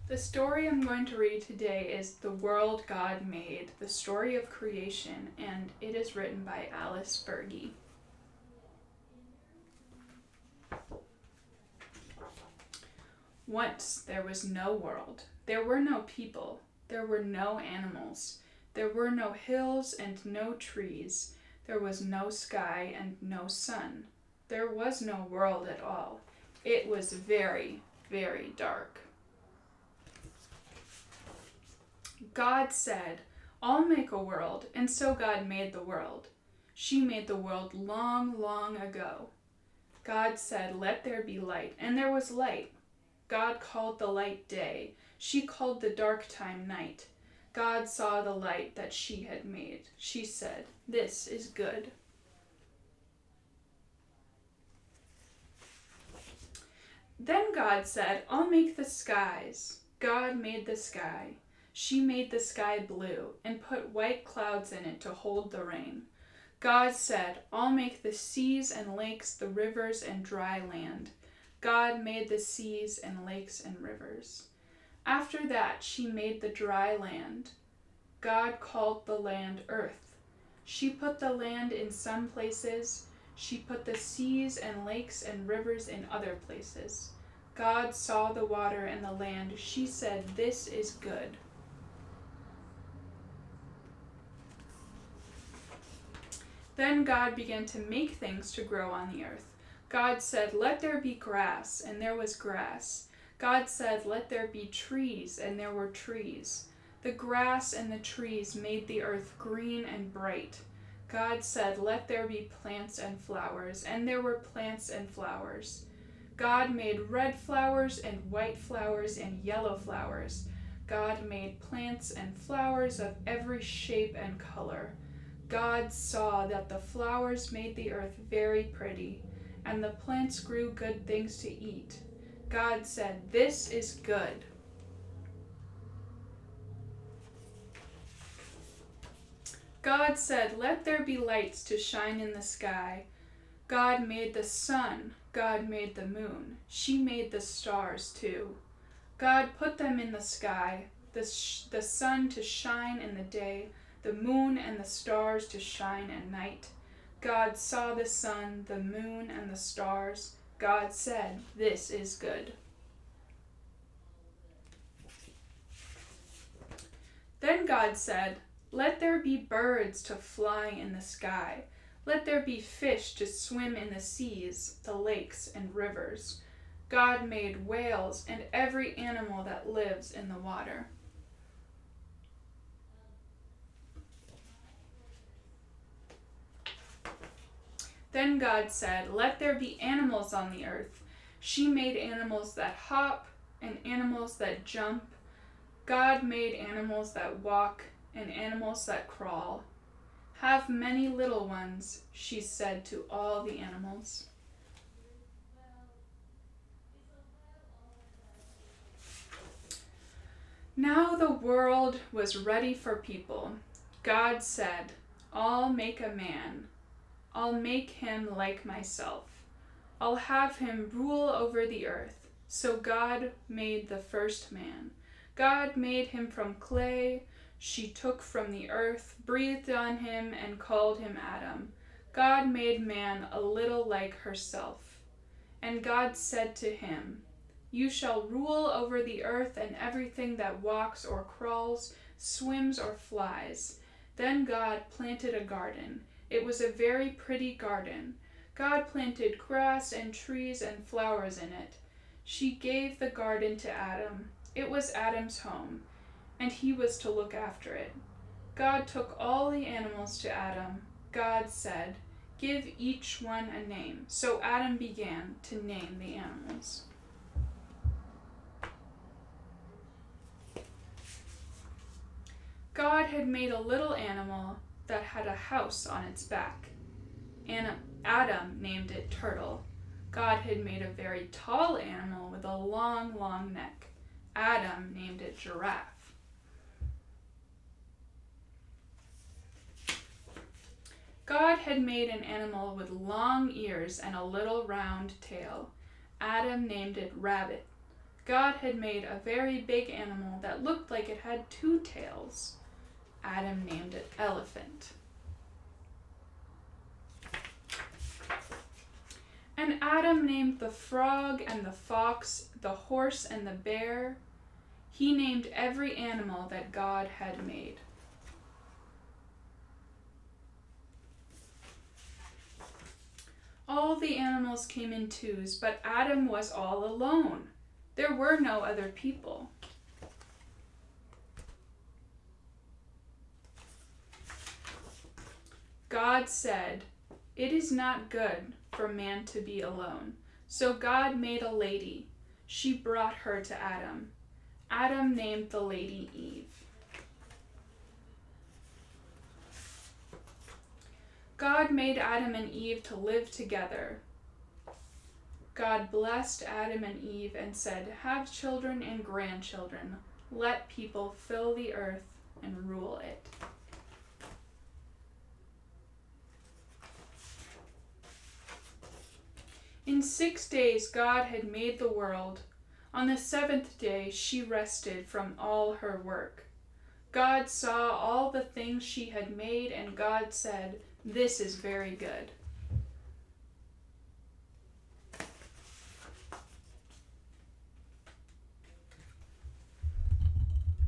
The story I'm going to read today is The World God Made, the story of creation, and it is written by Alyce Bergey. Once there was no world. There were no people. There were no animals. There were no hills and no trees. There was no sky and no sun. There was no world at all. It was very, very dark. God said, "I'll make a world," and so God made the world. She made the world long, long ago. God said, "Let there be light," and there was light. God called the light day. She called the dark time night. God saw the light that she had made. She said, "This is good." Then God said, "I'll make the skies." God made the sky. She made the sky blue and put white clouds in it to hold the rain. God said, "I'll make the seas and lakes, the rivers and dry land." God made the seas and lakes and rivers. After that, she made the dry land. God called the land earth. She put the land in some places. She put the seas and lakes and rivers in other places. God saw the water and the land. She said, "This is good." Then God began to make things to grow on the earth. God said, "Let there be grass," and there was grass. God said, "Let there be trees," and there were trees. The grass and the trees made the earth green and bright. God said, "Let there be plants and flowers," and there were plants and flowers. God made red flowers and white flowers and yellow flowers. God made plants and flowers of every shape and color. God saw that the flowers made the earth very pretty, and the plants grew good things to eat. God said, "This is good." God said, "Let there be lights to shine in the sky." God made the sun. God made the moon. She made the stars too. God put them in the sky, the sun to shine in the day, the moon and the stars to shine at night. God saw the sun, the moon, and the stars. God said, "This is good." Then God said, "Let there be birds to fly in the sky. Let there be fish to swim in the seas, the lakes, and rivers." God made whales and every animal that lives in the water. Then God said, "Let there be animals on the earth." She made animals that hop and animals that jump. God made animals that walk and animals that crawl. "Have many little ones," she said to all the animals. Now the world was ready for people. God said, "I'll make a man. I'll make him like myself. I'll have him rule over the earth." So God made the first man. God made him from clay. She took from the earth, breathed on him, and called him Adam. God made man a little like herself. And God said to him, "You shall rule over the earth and everything that walks or crawls, swims or flies." Then God planted a garden. It was a very pretty garden. God planted grass and trees and flowers in it. She gave the garden to Adam. It was Adam's home, and he was to look after it. God took all the animals to Adam. God said, "Give each one a name." So Adam began to name the animals. God had made a little animal that had a house on its back. Adam named it Turtle. God had made a very tall animal with a long, long neck. Adam named it Giraffe. God had made an animal with long ears and a little round tail. Adam named it Rabbit. God had made a very big animal that looked like it had 2 tails. Adam named it Elephant. And Adam named the frog and the fox, the horse and the bear. He named every animal that God had made. All the animals came in twos, but Adam was all alone. There were no other people. God said, "It is not good for man to be alone." So God made a lady. She brought her to Adam. Adam named the lady Eve. God made Adam and Eve to live together. God blessed Adam and Eve and said, "Have children and grandchildren. Let people fill the earth and rule it." In 6 days God had made the world. On the 7th day she rested from all her work. God saw all the things she had made, and God said, "This is very good."